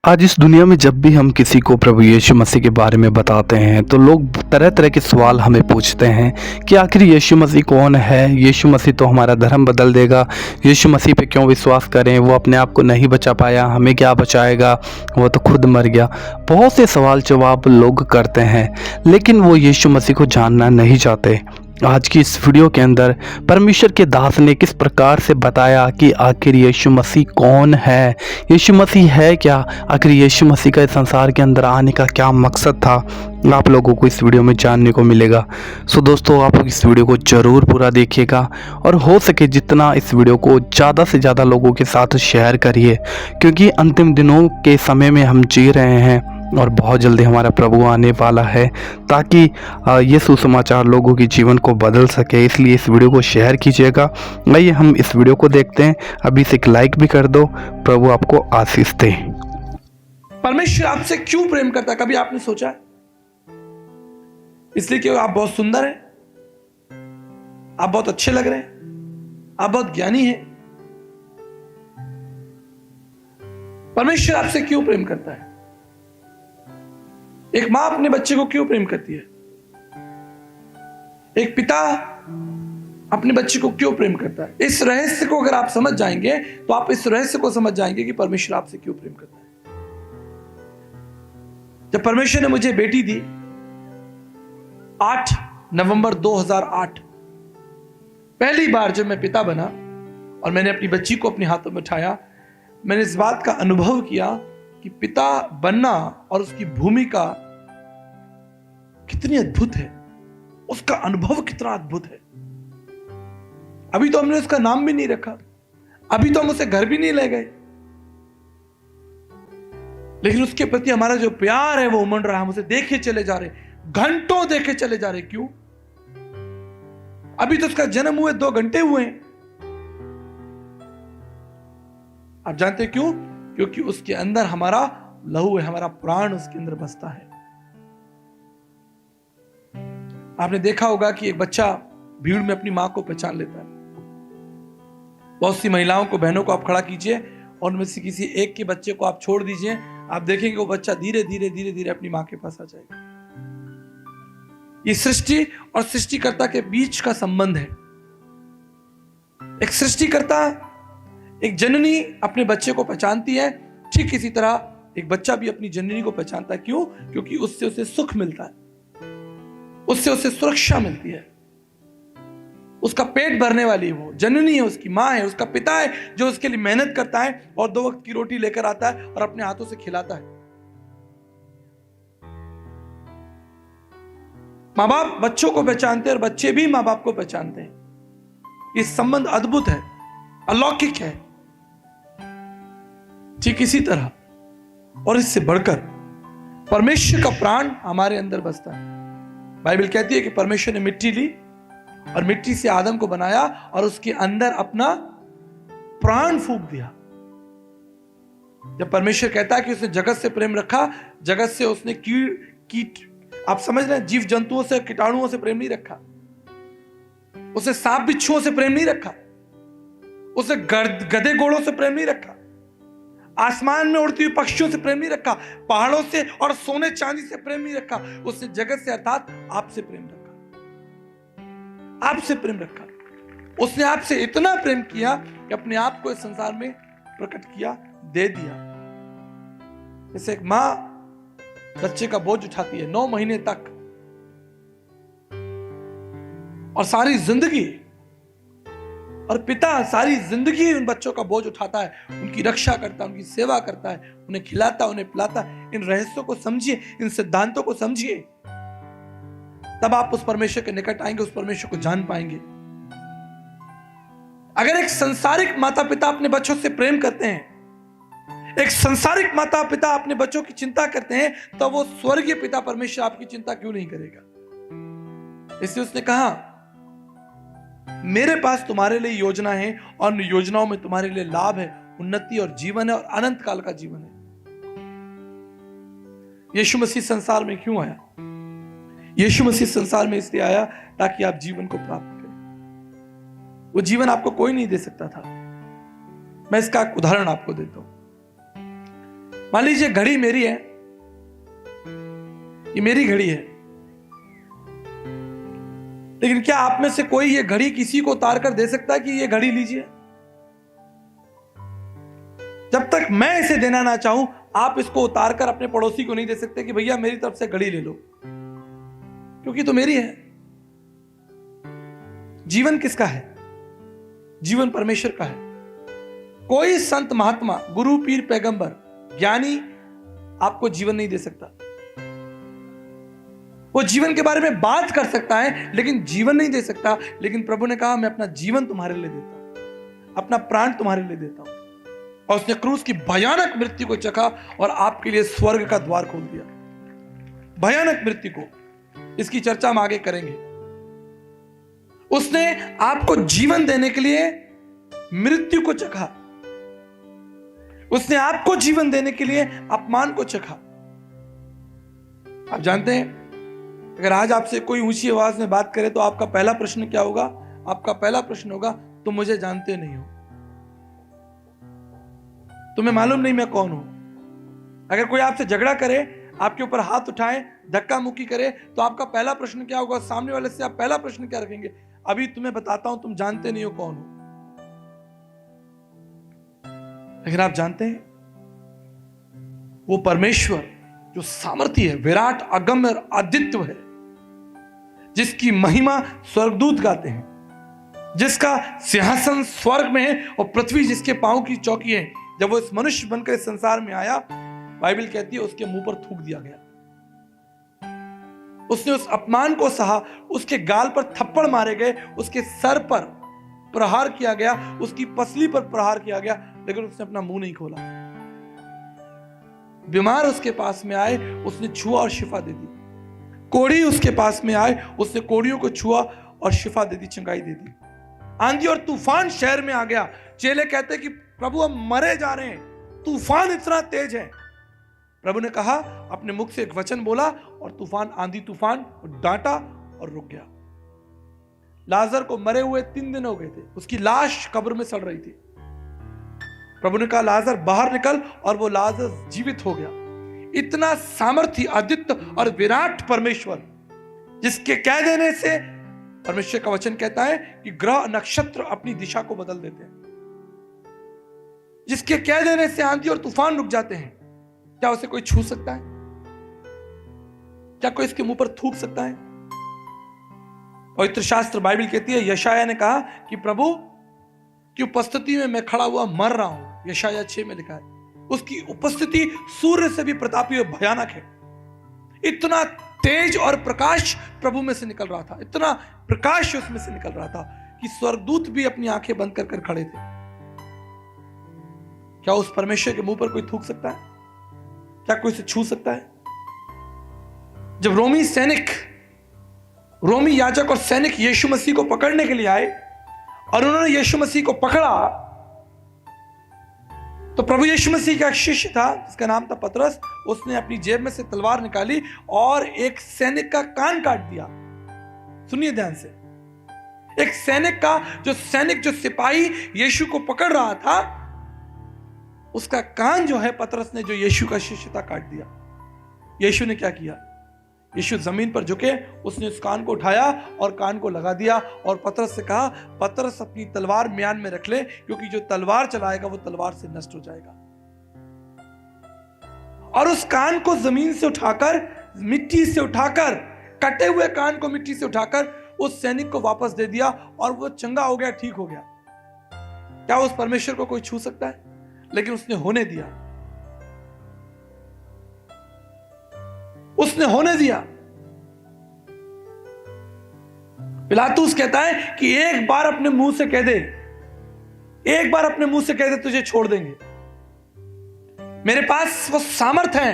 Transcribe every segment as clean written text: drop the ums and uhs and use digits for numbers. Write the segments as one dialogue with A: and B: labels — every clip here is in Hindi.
A: आज इस दुनिया में जब भी हम किसी को प्रभु यीशु मसीह के बारे में बताते हैं तो लोग तरह तरह के सवाल हमें पूछते हैं कि आखिर यीशु मसीह कौन है। यीशु मसीह तो हमारा धर्म बदल देगा, यीशु मसीह पे क्यों विश्वास करें, वो अपने आप को नहीं बचा पाया, हमें क्या बचाएगा, वो तो खुद मर गया। बहुत से सवाल जवाब लोग करते हैं, लेकिन वो यीशु मसीह को जानना नहीं चाहते। आज की इस वीडियो के अंदर परमेश्वर के दास ने किस प्रकार से बताया कि आखिर यीशु मसीह कौन है, यीशु मसीह है क्या, आखिर यीशु मसीह का इस संसार के अंदर आने का क्या मकसद था, आप लोगों को इस वीडियो में जानने को मिलेगा। सो दोस्तों, आप लोग इस वीडियो को ज़रूर पूरा देखिएगा और हो सके जितना इस वीडियो को ज़्यादा से ज़्यादा लोगों के साथ शेयर करिए, क्योंकि अंतिम दिनों के समय में हम जी रहे हैं और बहुत जल्दी हमारा प्रभु आने वाला है, ताकि ये सुसमाचार लोगों के जीवन को बदल सके। इसलिए इस वीडियो को शेयर कीजिएगा। आइए हम इस वीडियो को देखते हैं। अभी से एक लाइक भी कर दो। प्रभु आपको आशीष दे।
B: परमेश्वर आपसे क्यों प्रेम करता है, कभी आपने सोचा है? इसलिए कि आप बहुत सुंदर हैं, आप बहुत अच्छे लग रहे हैं, आप बहुत ज्ञानी हैं। परमेश्वर आपसे क्यों प्रेम करता है? एक मां अपने बच्चे को क्यों प्रेम करती है? एक पिता अपने बच्चे को क्यों प्रेम करता है? इस रहस्य को अगर आप समझ जाएंगे तो आप इस रहस्य को समझ जाएंगे कि परमेश्वर आपसे क्यों प्रेम करता है। जब परमेश्वर ने मुझे बेटी दी 8 नवंबर 2008, पहली बार जब मैं पिता बना और मैंने अपनी बच्ची को अपने हाथों में उठाया, मैंने इस बात का अनुभव किया कि पिता बनना और उसकी भूमिका कितनी अद्भुत है, उसका अनुभव कितना अद्भुत है। अभी तो हमने उसका नाम भी नहीं रखा, अभी तो हम उसे घर भी नहीं ले गए, लेकिन उसके प्रति हमारा जो प्यार है वो उमड़ रहा है। हम उसे देखे चले जा रहे, घंटों देखे चले जा रहे। क्यों? अभी तो उसका जन्म हुए 2 घंटे हुए हैं। आप जानते हैं क्यों? क्योंकि उसके अंदर हमारा लहू है, हमारा प्राण उसके अंदर बसता है। आपने देखा होगा कि एक बच्चा भीड़ में अपनी मां को पहचान लेता है। बहुत सी महिलाओं को, बहनों को आप खड़ा कीजिए और उनमें से किसी एक के बच्चे को आप छोड़ दीजिए, आप देखेंगे वो बच्चा धीरे धीरे धीरे धीरे अपनी मां के पास आ जाएगा। ये सृष्टि और सृष्टिकर्ता के बीच का संबंध है। एक सृष्टिकर्ता, एक जननी अपने बच्चे को पहचानती है, ठीक इसी तरह एक बच्चा भी अपनी जननी को पहचानता है। क्यों? क्योंकि उससे उसे सुख मिलता है, उससे उसे सुरक्षा मिलती है। उसका पेट भरने वाली वो जननी है, उसकी मां है, उसका पिता है जो उसके लिए मेहनत करता है और 2 वक्त की रोटी लेकर आता है और अपने हाथों से खिलाता है। मां बाप बच्चों को पहचानते हैं और बच्चे भी मां बाप को पहचानते हैं। ये संबंध अद्भुत है, अलौकिक है। ठीक इसी तरह और इससे बढ़कर परमेश्वर का प्राण हमारे अंदर बसता है। बाइबल कहती है कि परमेश्वर ने मिट्टी ली और मिट्टी से आदम को बनाया और उसके अंदर अपना प्राण फूंक दिया। जब परमेश्वर कहता है कि उसने जगत से प्रेम रखा, जगत से उसने कीट आप समझ रहे हैं, जीव जंतुओं से, कीटाणुओं से प्रेम नहीं रखा, उसे सांप बिच्छुओं से प्रेम नहीं रखा, उसे गधे घोड़ों से प्रेम नहीं रखा, आसमान में उड़ती हुई पक्षियों से प्रेम नहीं रखा, पहाड़ों से और सोने चांदी से प्रेम नहीं रखा। उसने जगत से अर्थात आपसे प्रेम रखा, आपसे प्रेम रखा। उसने आपसे इतना प्रेम किया कि अपने आप को इस संसार में प्रकट किया, दे दिया। जैसे एक मां बच्चे का बोझ उठाती है 9 महीने तक और सारी जिंदगी, और पिता सारी जिंदगी उन बच्चों का बोझ उठाता है, उनकी रक्षा करता है, उनकी सेवा करता है, उन्हें खिलाता, उन्हें पिलाता है। इन रहस्यों को समझिए, इन सिद्धांतों को समझिए, तब आप उस परमेश्वर के निकट आएंगे, उस परमेश्वर को जान पाएंगे। अगर एक संसारिक माता पिता अपने बच्चों से प्रेम करते हैं, एक संसारिक माता पिता अपने बच्चों की चिंता करते हैं, तो वो स्वर्गीय पिता परमेश्वर आपकी चिंता क्यों नहीं करेगा? इसलिए उसने कहा, मेरे पास तुम्हारे लिए योजना है और उन योजनाओं में तुम्हारे लिए लाभ है, उन्नति और जीवन है और अनंत काल का जीवन है। यीशु मसीह संसार में क्यों आया? यीशु मसीह संसार में इसलिए आया ताकि आप जीवन को प्राप्त करें। वो जीवन आपको कोई नहीं दे सकता था। मैं इसका एक उदाहरण आपको देता हूं। मान लीजिए घड़ी मेरी है, ये मेरी घड़ी है, लेकिन क्या आप में से कोई ये घड़ी किसी को उतार कर दे सकता है कि ये घड़ी लीजिए? जब तक मैं इसे देना ना चाहूं, आप इसको उतार कर अपने पड़ोसी को नहीं दे सकते कि भैया मेरी तरफ से घड़ी ले लो, क्योंकि तो मेरी है। जीवन किसका है? जीवन परमेश्वर का है। कोई संत महात्मा, गुरु, पीर, पैगंबर, ज्ञानी आपको जीवन नहीं दे सकता। वो जीवन के बारे में बात कर सकता है लेकिन जीवन नहीं दे सकता। लेकिन प्रभु ने कहा मैं अपना जीवन तुम्हारे लिए देता हूं, अपना प्राण तुम्हारे लिए देता हूं। और उसने क्रूस की भयानक मृत्यु को चखा और आपके लिए स्वर्ग का द्वार खोल दिया। भयानक मृत्यु को, इसकी चर्चा हम आगे करेंगे। उसने आपको जीवन देने के लिए मृत्यु को चखा, उसने आपको जीवन देने के लिए अपमान को चखा। आप जानते हैं, अगर आज आपसे कोई ऊंची आवाज में बात करे तो आपका पहला प्रश्न क्या होगा? आपका पहला प्रश्न होगा, तुम मुझे जानते नहीं हो, तुम्हें मालूम नहीं मैं कौन हूं। अगर कोई आपसे झगड़ा करे, आपके ऊपर हाथ उठाए, धक्का मुक्की करे, तो आपका पहला प्रश्न क्या होगा? सामने वाले से आप पहला प्रश्न क्या रखेंगे? अभी तुम्हें बताता हूं, तुम जानते नहीं हो कौन हो। लेकिन आप जानते हैं, वो परमेश्वर जो सामर्थी है, विराट, अगम्य और अद्वितीय है, जिसकी महिमा स्वर्गदूत गाते हैं, जिसका सिंहासन स्वर्ग में है और पृथ्वी जिसके पांव की चौकी है, जब वो इस मनुष्य बनकर इस संसार में आया, बाइबल कहती है उसके मुंह पर थूक दिया गया। उसने उस अपमान को सहा, उसके गाल पर थप्पड़ मारे गए, उसके सर पर प्रहार किया गया, उसकी पसली पर प्रहार किया गया, लेकिन उसने अपना मुंह नहीं खोला। बीमार उसके पास में आए, उसने छुआ और शिफा दे दी। कोढ़ी उसके पास में आए, उसने कोढ़ियों को छुआ और शिफा दे दी, चंगाई दे दी। आंधी और तूफान शहर में आ गया। चेले कहते कि प्रभु हम मरे जा रहे हैं, तूफान इतना तेज है। प्रभु ने कहा, अपने मुख से एक वचन बोला और तूफान, आंधी तूफान डांटा और रुक गया। लाजर को मरे हुए 3 दिन हो गए थे, उसकी लाश कब्र में सड़ रही थी। प्रभु ने कहा लाजर बाहर निकल, और वो लाजर जीवित हो गया। इतना सामर्थ्य, अद्वितीय और विराट परमेश्वर, जिसके कह देने से, परमेश्वर का वचन कहता है कि ग्रह नक्षत्र अपनी दिशा को बदल देते हैं, जिसके कह देने से आंधी और तूफान रुक जाते हैं। क्या उसे कोई छू सकता है? क्या कोई इसके मुंह पर थूक सकता है? पवित्र शास्त्र बाइबल कहती है, यशाया ने कहा कि प्रभु की उपस्थिति में मैं खड़ा हुआ मर रहा हूं। यशाया 6 में लिखा है। उसकी उपस्थिति सूर्य से भी प्रतापी और भयानक है। इतना तेज और प्रकाश प्रभु में से निकल रहा था, इतना प्रकाश उसमें से निकल रहा था कि स्वर्गदूत भी अपनी आंखें बंद कर कर खड़े थे। क्या उस परमेश्वर के मुंह पर कोई थूक सकता है? क्या कोई इसे छू सकता है? जब रोमी सैनिक, रोमी याजक और सैनिक यीशु मसीह को पकड़ने के लिए आए और उन्होंने यीशु मसीह को पकड़ा, तो प्रभु यीशु मसीह का एक शिष्य था जिसका नाम था पतरस। उसने अपनी जेब में से तलवार निकाली और एक सैनिक का कान काट दिया। सुनिए ध्यान से, एक सैनिक का, जो सिपाही यीशु को पकड़ रहा था, उसका कान जो है पतरस ने, जो यीशु का शिष्य था, काट दिया। यीशु ने क्या किया? यीशु जमीन पर झुके, उसने उस कान को उठाया और कान को लगा दिया और पतरस से कहा, पतरस अपनी तलवार म्यान में रख ले, क्योंकि जो तलवार चलाएगा वो तलवार से नष्ट हो जाएगा। और उस कान को जमीन से उठाकर, मिट्टी से उठाकर, कटे हुए कान को मिट्टी से उठाकर उस सैनिक को वापस दे दिया और वो चंगा हो गया, ठीक हो गया। क्या उस परमेश्वर को कोई छू सकता है? लेकिन उसने होने दिया, उसने होने दिया। पिलातुस कहता है कि एक बार अपने मुंह से कह दे, एक बार अपने मुंह से कह दे, तुझे छोड़ देंगे। मेरे पास वो सामर्थ है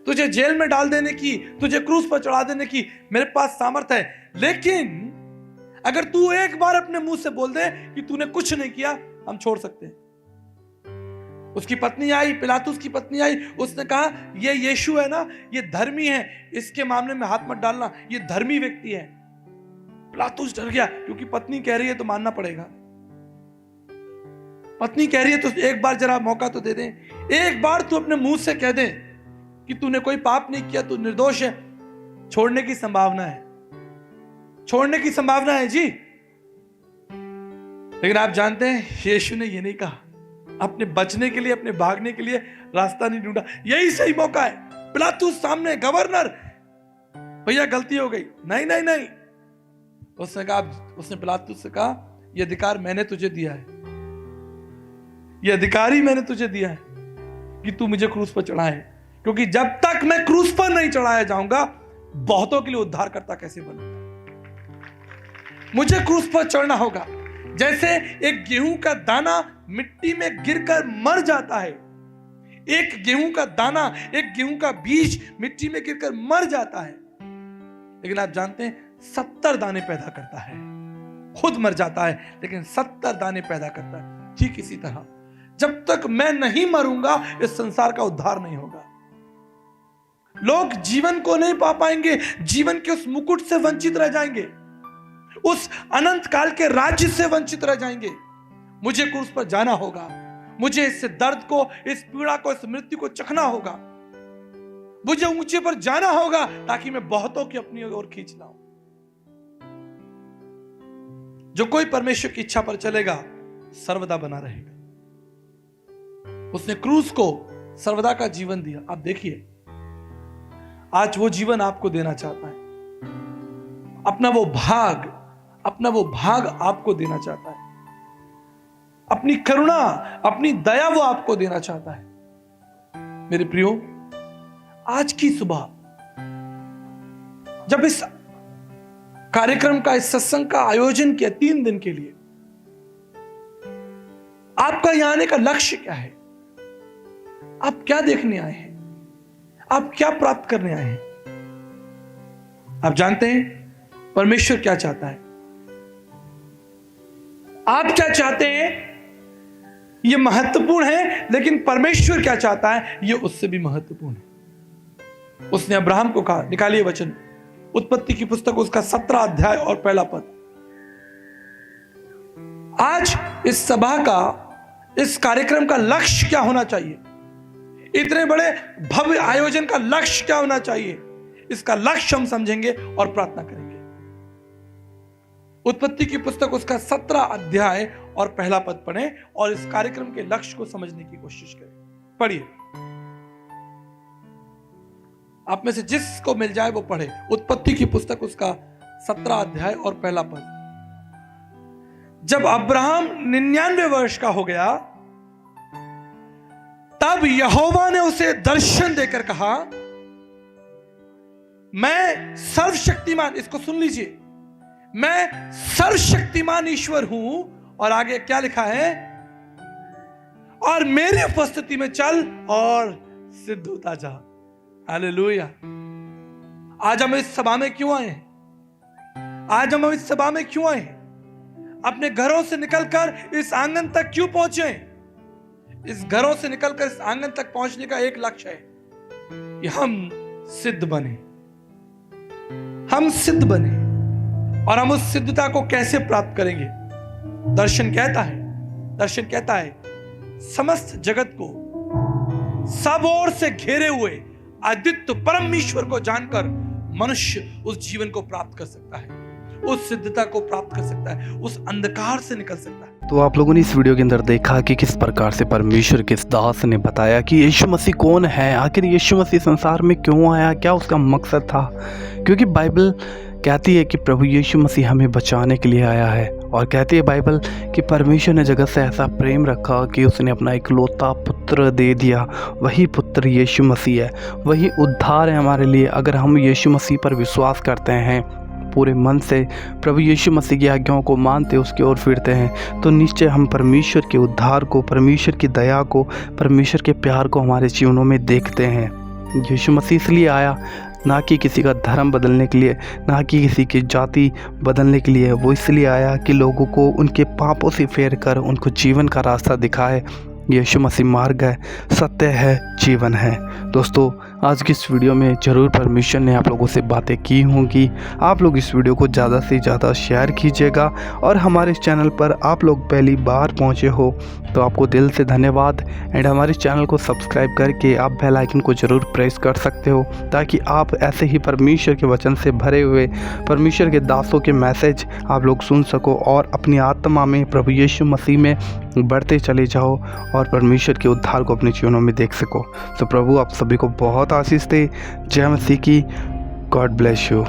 B: तुझे जेल में डाल देने की, तुझे क्रूस पर चढ़ा देने की, मेरे पास सामर्थ है। लेकिन अगर तू एक बार अपने मुंह से बोल दे कि तूने कुछ नहीं किया, हम छोड़ सकते हैं। उसकी पत्नी आई, पिलातुस की पत्नी आई, उसने कहा ये यीशु है ना, ये धर्मी है, इसके मामले में हाथ मत डालना, ये धर्मी व्यक्ति है। पिलातुस डर गया, क्योंकि पत्नी कह रही है तो मानना पड़ेगा। पत्नी कह रही है तो एक बार जरा मौका तो दे दें, एक बार तू अपने मुंह से कह दे कि तूने कोई पाप नहीं किया, तू निर्दोष है। छोड़ने की संभावना है, छोड़ने की संभावना है जी। लेकिन आप जानते हैं यीशु ने ये नहीं कहा, अपने बचने के लिए, अपने भागने के लिए रास्ता नहीं ढूंढा। यही सही मौका है। पिलातुस सामने, गवर्नर, भैया गलती हो गई। नहीं नहीं नहीं, उसने कहा, उसने पिलातुस से कहा, यह अधिकार मैंने तुझे दिया है, यह अधिकार ही मैंने तुझे दिया है कि तू मुझे क्रूस पर चढ़ाए, क्योंकि जब तक मैं क्रूस पर नहीं चढ़ाया जाऊंगा बहुतों के लिए उद्धारकर्ता कैसे बनूंगा। मुझे क्रूस पर चढ़ना होगा। जैसे एक गेहूं का दाना मिट्टी में गिरकर मर जाता है, एक गेहूं का दाना, एक गेहूं का बीज मिट्टी में गिरकर मर जाता है, लेकिन आप जानते हैं 70 दाने पैदा करता है। खुद मर जाता है लेकिन 70 दाने पैदा करता है। ठीक इसी तरह जब तक मैं नहीं मरूंगा इस संसार का उद्धार नहीं होगा। लोग जीवन को नहीं पा पाएंगे, जीवन के उस मुकुट से वंचित रह जाएंगे, उस अनंत काल के राज्य से वंचित रह जाएंगे। मुझे क्रूस पर जाना होगा, मुझे इस दर्द को, इस पीड़ा को, इस मृत्यु को चखना होगा, मुझे ऊंचे पर जाना होगा ताकि मैं बहुतों की अपनी ओर खींच लाऊं। जो कोई परमेश्वर की इच्छा पर चलेगा सर्वदा बना रहेगा। उसने क्रूस को सर्वदा का जीवन दिया। आप देखिए आज वो जीवन आपको देना चाहता है, अपना वो भाग आपको देना चाहता है, अपनी करुणा, अपनी दया वो आपको देना चाहता है। मेरे प्रियो, आज की सुबह जब इस कार्यक्रम का, इस सत्संग का आयोजन किया 3 दिन के लिए, आपका यहां आने का लक्ष्य क्या है? आप क्या देखने आए हैं? आप क्या प्राप्त करने आए हैं? आप जानते हैं परमेश्वर क्या चाहता है? आप क्या चाहते हैं यह महत्वपूर्ण है, लेकिन परमेश्वर क्या चाहता है यह उससे भी महत्वपूर्ण है। उसने अब्राहम को कहा, निकालिए वचन, उत्पत्ति की पुस्तक उसका 17 अध्याय और पहला पद। आज इस सभा का, इस कार्यक्रम का लक्ष्य क्या होना चाहिए? इतने बड़े भव्य आयोजन का लक्ष्य क्या होना चाहिए? इसका लक्ष्य हम समझेंगे और प्रार्थना करेंगे। उत्पत्ति की पुस्तक उसका 17 अध्याय और पहला पद पढ़ें और इस कार्यक्रम के लक्ष्य को समझने की कोशिश करें। पढ़िए, आप में से जिसको मिल जाए वो पढ़े। उत्पत्ति की पुस्तक उसका 17 अध्याय और पहला पद। जब अब्राहम 99 वर्ष का हो गया तब यहोवा ने उसे दर्शन देकर कहा, मैं सर्वशक्तिमान, इसको सुन लीजिए, मैं सर्वशक्तिमान ईश्वर हूं। और आगे क्या लिखा है? और मेरी उपस्थिति में चल और सिद्ध होता जा। हालेलुया। आज हम इस सभा में क्यों आए हैं? आज हम इस सभा में क्यों आए हैं? अपने घरों से निकलकर इस आंगन तक क्यों पहुंचे? इस घरों से निकलकर इस आंगन तक पहुंचने का एक लक्ष्य है कि हम सिद्ध बने, हम सिद्ध बने। और हम उस सिद्धता को कैसे प्राप्त करेंगे? दर्शन कहता है समस्त जगत को सब ओर से घेरे हुए अद्वितीय परमेश्वर को जानकर मनुष्य उस जीवन को प्राप्त कर सकता है, उस सिद्धता को प्राप्त कर सकता है, उस अंधकार से निकल सकता है।
A: तो आप लोगों ने इस वीडियो के अंदर देखा कि किस प्रकार से परमेश्वर के इस दास ने बताया कि यीशु मसीह कौन है, आखिर यीशु मसीह संसार में क्यों आया, क्या उसका मकसद था। क्योंकि बाइबल कहती है कि प्रभु यीशु मसीह हमें बचाने के लिए आया है, और कहती है बाइबल कि परमेश्वर ने जगत से ऐसा प्रेम रखा कि उसने अपना इकलौता पुत्र दे दिया। वही पुत्र यीशु मसीह है, वही उद्धार है हमारे लिए। अगर हम यीशु मसीह पर विश्वास करते हैं, पूरे मन से प्रभु यीशु मसीह की आज्ञाओं को मानते, उसकी ओर फिरते हैं, तो निश्चय हम परमेश्वर के उद्धार को, परमेश्वर की दया को, परमेश्वर के प्यार को हमारे जीवनों में देखते हैं। यीशु मसीह इसलिए आया, ना कि किसी का धर्म बदलने के लिए, ना कि किसी की जाति बदलने के लिए। वो इसलिए आया कि लोगों को उनके पापों से फेर कर उनको जीवन का रास्ता दिखाए, यीशु मसीह मार्ग है, सत्य है, जीवन है। दोस्तों, आज की इस वीडियो में ज़रूर परमेश्वर ने आप लोगों से बातें की होंगी। आप लोग इस वीडियो को ज़्यादा से ज़्यादा शेयर कीजिएगा और हमारे इस चैनल पर आप लोग पहली बार पहुँचे हो तो आपको दिल से धन्यवाद। एंड हमारे चैनल को सब्सक्राइब करके आप बेल आइकन को ज़रूर प्रेस कर सकते हो ताकि आप ऐसे ही परमेश्वर के वचन से भरे हुए परमेश्वर के दासों के मैसेज आप लोग सुन सको और अपनी आत्मा में प्रभु यीशु मसीह में बढ़ते चले जाओ और परमेश्वर के उद्धार को अपने जीवनों में देख सको। तो प्रभु आप सभी को बहुत आशीष दे। जय मसीह की। God bless you.